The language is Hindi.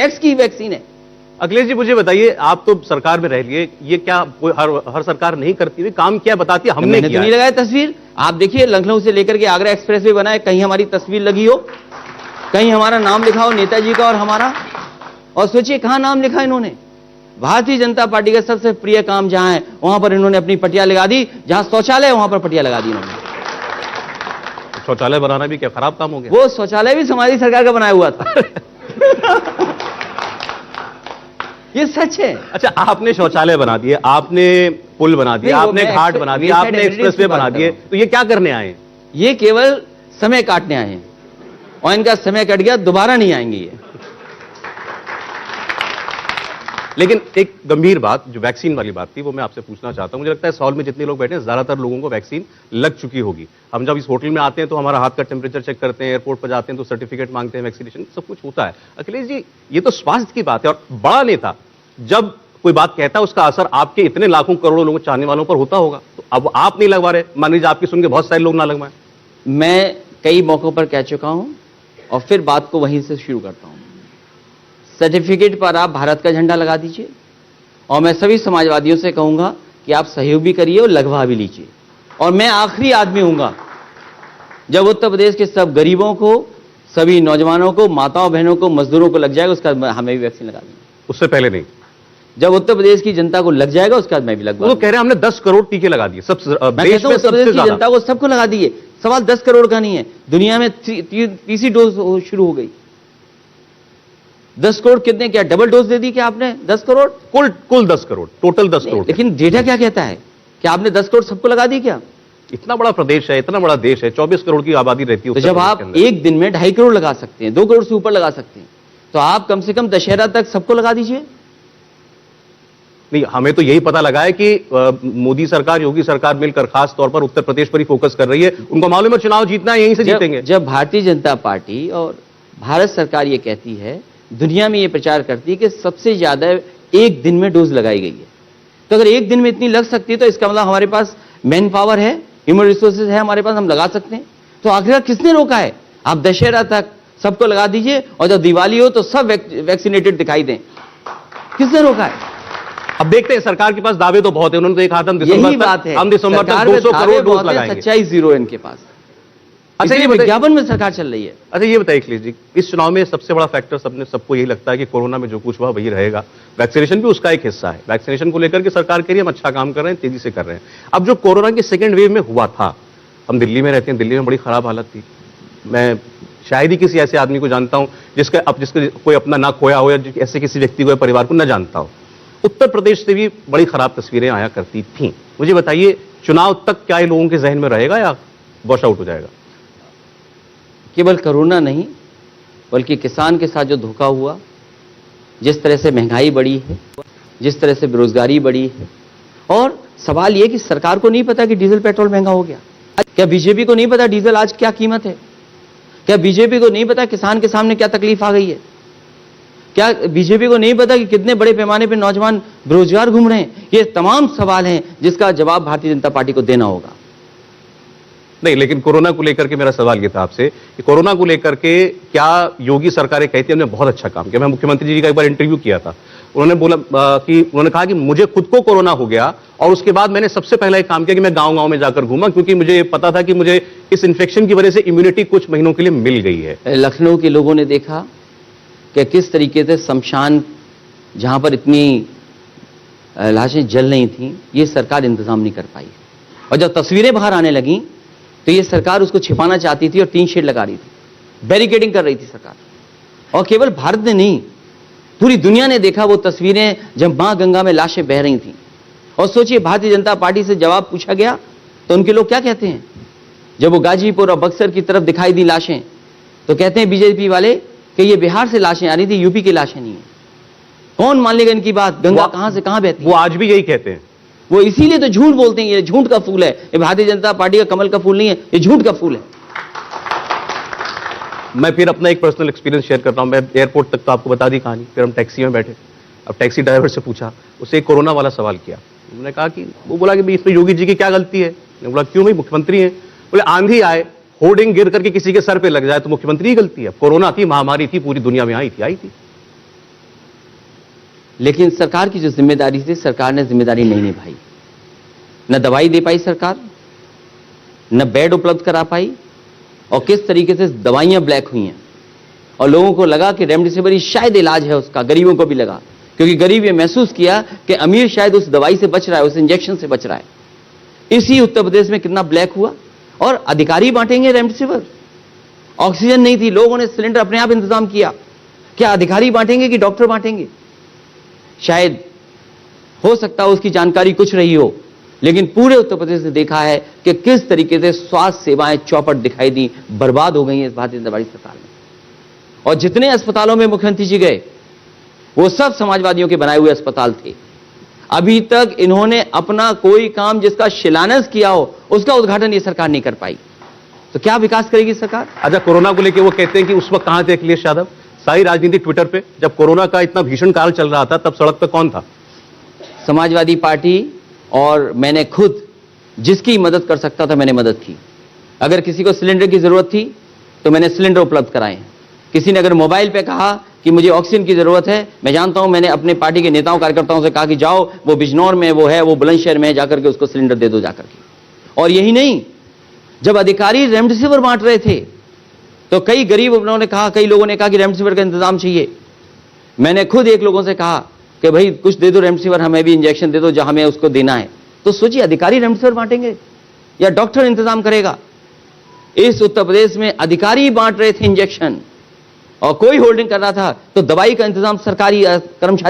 टैक्स की वैक्सीन है। अखिलेश जी मुझे बताइए, आप तो सरकार में रह लिए, ये क्या कोई हर सरकार नहीं करती हुई काम क्या बताती है? हमने मैंने तो नहीं लगाया तस्वीर। आप देखिए लखनऊ से लेकर के आगरा एक्सप्रेस वे बना है, कहीं हमारी तस्वीर लगी हो, कहीं हमारा नाम लिखा हो नेताजी का और हमारा। और सोचिए कहां नाम लिखा इन्होंने। भारतीय जनता पार्टी का सबसे प्रिय काम जहां है वहां पर इन्होंने अपनी पटिया लगा दी, जहां शौचालय है वहां पर पटिया लगा दी इन्होंने। शौचालय बनाना भी क्या खराब काम हो गया? वो शौचालय भी समाजवादी सरकार का बनाया हुआ था। ये सच है। अच्छा, आपने शौचालय बना दिए, आपने पुल बना दिए, आपने घाट बना दिए, आपने एक्सप्रेसवे बना दिए, तो ये क्या करने आए? ये केवल समय काटने आए हैं और इनका समय कट गया, दोबारा नहीं आएंगे ये। लेकिन एक गंभीर बात, जो वैक्सीन वाली बात थी, वो मैं आपसे पूछना चाहता हूं। मुझे लगता है इस हॉल में जितने लोग बैठे हैं ज्यादातर लोगों को वैक्सीन लग चुकी होगी। हम जब इस होटल में आते हैं तो हमारा हाथ का टेम्परेचर चेक करते हैं, एयरपोर्ट पर जाते हैं तो सर्टिफिकेट मांगते हैं, वैक्सीनेशन सब कुछ होता है। अखिलेश जी, ये तो स्वास्थ्य की बात है और बड़ा नेता जब कोई बात कहता है उसका असर आपके इतने लाखों करोड़ों लोगों चाहने वालों पर होता होगा, तो अब आप नहीं लगवा रहे, मान लीजिए आपकी सुन के बहुत सारे लोग ना लगवाएं। मैं कई मौकों पर कह चुका हूं और फिर बात को वहीं से शुरू करता हूं। सर्टिफिकेट पर आप भारत का झंडा लगा दीजिए और मैं सभी समाजवादियों से कहूंगा कि आप सहयोग भी करिए और लगवा भी लीजिए। और मैं आखिरी आदमी हूंगा जब उत्तर प्रदेश के सब गरीबों को, सभी नौजवानों को, माताओं बहनों को, मजदूरों को लग जाएगा, उसका हमें भी वैक्सीन लगा देंगे। उससे पहले नहीं, जब उत्तर प्रदेश की जनता को लग जाएगा उसके बाद मैं भी लगवा। वो कह रहे हैं हमने 10 करोड़ टीके लगा दिए, सब देश में उत्तर प्रदेश की जनता को सबको लगा दिए। सवाल 10 करोड़ का नहीं है, दुनिया में तीसरी डोज शुरू हो गई। 10 करोड़ कितने, क्या डबल डोज दे दी क्या आपने? 10 करोड़ कुल 10 करोड़, टोटल 10 करोड़। लेकिन डेटा क्या कहता है कि आपने 10 करोड़ सबको लगा दी क्या? इतना बड़ा प्रदेश है, इतना बड़ा देश है, 24 करोड़ की आबादी रहती है। तो जब आप एक दिन में 2.5 करोड़ लगा सकते हैं, 2 करोड़ से ऊपर लगा सकते हैं, तो आप कम से कम दशहरा तक सबको लगा दीजिए। नहीं, हमें तो यही पता लगा है कि मोदी सरकार, योगी सरकार मिलकर खास तौर पर उत्तर प्रदेश पर ही फोकस कर रही है। उनको मालूम है चुनाव जीतना है, यहीं से जीतेंगे। जब भारतीय जनता पार्टी और भारत सरकार ये कहती है, दुनिया में ये प्रचार करती है कि सबसे ज्यादा एक दिन में डोज लगाई गई है, तो अगर एक दिन में इतनी लग सकती है तो इसका मतलब हमारे पास मैन पावर है, ह्यूमन रिसोर्सेज है हमारे पास, हम लगा सकते हैं। तो आखिर किसने रोका है? आप दशहरा तक सबको लगा दीजिए और जब दिवाली हो तो सब वैक्सीनेटेड दिखाई दें। किसने रोका है? अब देखते हैं, सरकार के पास दावे तो बहुत है। उन्होंने तो एक हाथ हम दिसंबर तक 200 करोड़ डोज लगाएंगे। सच्चाई जीरो है इनके पास। अच्छा, ये विज्ञापन में सरकार चल रही है। अच्छा ये बताइए अखिलेश जी, इस चुनाव में सबसे बड़ा फैक्टर सबको यही लगता है कि कोरोना में जो कुछ हुआ वही रहेगा, वैक्सीनेशन भी उसका एक हिस्सा है। वैक्सीनेशन को लेकर के सरकार कह रही है हम अच्छा काम कर रहे हैं, तेजी से कर रहे हैं। अब जो कोरोना की सेकेंड वेव में हुआ था, हम दिल्ली में रहते हैं, दिल्ली में बड़ी खराब हालत थी। मैं शायद ही किसी ऐसे आदमी को जानता हूं जिसका कोई अपना ना खोया हो या ऐसे किसी व्यक्ति को, परिवार को न जानता हो। उत्तर प्रदेश से भी बड़ी खराब तस्वीरें आया करती थी। मुझे बताइए, चुनाव तक क्या ये लोगों के जहन में रहेगा या वॉश आउट हो जाएगा? केवल कोरोना नहीं, बल्कि किसान के साथ जो धोखा हुआ, जिस तरह से महंगाई बढ़ी है, जिस तरह से बेरोजगारी बढ़ी है, और सवाल यह कि सरकार को नहीं पता कि डीजल पेट्रोल महंगा हो गया। क्या बीजेपी को नहीं पता डीजल आज क्या कीमत है? क्या बीजेपी को नहीं पता किसान के सामने क्या तकलीफ आ गई है? क्या बीजेपी को नहीं पता कि कितने बड़े पैमाने पर नौजवान बेरोजगार घूम रहे हैं? ये तमाम सवाल हैं जिसका जवाब भारतीय जनता पार्टी को देना होगा। नहीं, लेकिन कोरोना को लेकर के मेरा सवाल ये था आपसे कि कोरोना को लेकर के क्या योगी सरकारें कहती है हमने बहुत अच्छा काम किया। मैं मुख्यमंत्री जी का एक बार इंटरव्यू किया था, उन्होंने बोला कि उन्होंने कहा कि मुझे खुद को कोरोना हो गया और उसके बाद मैंने सबसे पहला एक काम किया कि मैं गांव-गांव में जाकर घूमा, क्योंकि मुझे पता था कि मुझे इस इन्फेक्शन की वजह से इम्यूनिटी कुछ महीनों के लिए मिल गई है। लखनऊ के लोगों ने देखा कि किस तरीके से शमशान, जहां पर इतनी लाशें जल रही थी, ये सरकार इंतजाम नहीं कर पाई। और जब तस्वीरें बाहर आने लगी तो ये सरकार उसको छिपाना चाहती थी और टीन शेड लगा रही थी, बैरिकेडिंग कर रही थी सरकार। और केवल भारत ने नहीं, पूरी दुनिया ने देखा वो तस्वीरें जब मां गंगा में लाशें बह रही थी। और सोचिए, भारतीय जनता पार्टी से जवाब पूछा गया तो उनके लोग क्या कहते हैं? जब वो गाजीपुर और बक्सर की तरफ दिखाई दी लाशें, तो कहते हैं बीजेपी वाले कि ये बिहार से लाशें आ रही थी, यूपी की लाशें नहीं है। कौन मान लेगा इनकी बात? गंगा कहां से कहां बहती है? वो आज भी यही कहते हैं। वो इसीलिए तो झूठ बोलते हैं, ये झूठ का फूल है। ये भारतीय जनता पार्टी का कमल का फूल नहीं है, ये झूठ का फूल है। मैं फिर अपना एक पर्सनल एक्सपीरियंस शेयर करता हूं। मैं एयरपोर्ट तक तो आपको बता दी कहानी। फिर हम टैक्सी में बैठे, अब टैक्सी ड्राइवर से पूछा, उसे एक कोरोना वाला सवाल किया। उन्होंने कहा कि वो बोला कि इसमें योगी जी की क्या गलती है? मैंने बोला क्यों भाई, मुख्यमंत्री हैं। बोले आंधी आए, होर्डिंग गिर करके किसी के सर पे लग जाए तो मुख्यमंत्री की गलती है? कोरोना थी, महामारी थी, पूरी दुनिया में आई थी। लेकिन सरकार की जो जिम्मेदारी थी, सरकार ने जिम्मेदारी नहीं निभाई। न दवाई दे पाई सरकार, न बेड उपलब्ध करा पाई, और किस तरीके से दवाइयां ब्लैक हुई हैं और लोगों को लगा कि रेमडेसिविर ही शायद इलाज है उसका, गरीबों को भी लगा, क्योंकि गरीब ये महसूस किया कि अमीर शायद उस दवाई से बच रहा है, उस इंजेक्शन से बच रहा है। इसी उत्तर प्रदेश में कितना ब्लैक हुआ, और अधिकारी बांटेंगे रेमडेसिविर। ऑक्सीजन नहीं थी, लोगों ने सिलेंडर अपने आप इंतजाम किया। क्या अधिकारी बांटेंगे कि डॉक्टर बांटेंगे? शायद हो सकता है उसकी जानकारी कुछ रही हो, लेकिन पूरे उत्तर प्रदेश ने देखा है कि किस तरीके से स्वास्थ्य सेवाएं चौपट दिखाई दी, बर्बाद हो गई हैं इस भारतीय जनता पार्टी सरकार में। और जितने अस्पतालों में मुख्यमंत्री जी गए, वो सब समाजवादियों के बनाए हुए अस्पताल थे। अभी तक इन्होंने अपना कोई काम जिसका शिलान्यास किया हो, उसका उद्घाटन ये सरकार नहीं कर पाई। तो क्या विकास करेगी सरकार? अच्छा, कोरोना को लेकर वो कहते हैं कि उस वक्त कहां थे अखिलेश यादव? सारी राजनीति ट्विटर पे, जब कोरोना का इतना भीषण काल चल रहा था, तब सड़क पे कौन था? समाजवादी पार्टी, और मैंने खुद जिसकी मदद कर सकता था मैंने मदद की। अगर किसी को सिलेंडर की जरूरत थी तो मैंने सिलेंडर उपलब्ध कराए। किसी ने अगर मोबाइल पे कहा कि मुझे ऑक्सीजन की जरूरत है, मैं जानता हूं, मैंने अपने पार्टी के नेताओं कार्यकर्ताओं से कहा कि जाओ, वो बिजनौर में वो है, वो बुलंदशहर में है, जाकर के उसको सिलेंडर दे दो जाकर के। और यही नहीं, जब अधिकारी रेमडेसिविर बांट रहे थे तो कई गरीब उन्होंने कहा, कई लोगों ने कहा कि रेमडेसिविर का इंतजाम चाहिए। मैंने खुद एक लोगों से कहा कि भाई कुछ दे दो रेमडेसिविर, हमें भी इंजेक्शन दे दो जहां हमें उसको देना है। तो सोचिए, अधिकारी रेमडेसिविर बांटेंगे या डॉक्टर इंतजाम करेगा? इस उत्तर प्रदेश में अधिकारी बांट रहे थे इंजेक्शन और कोई होल्डिंग कर रहा था, तो दवाई का इंतजाम सरकारी कर्मचारी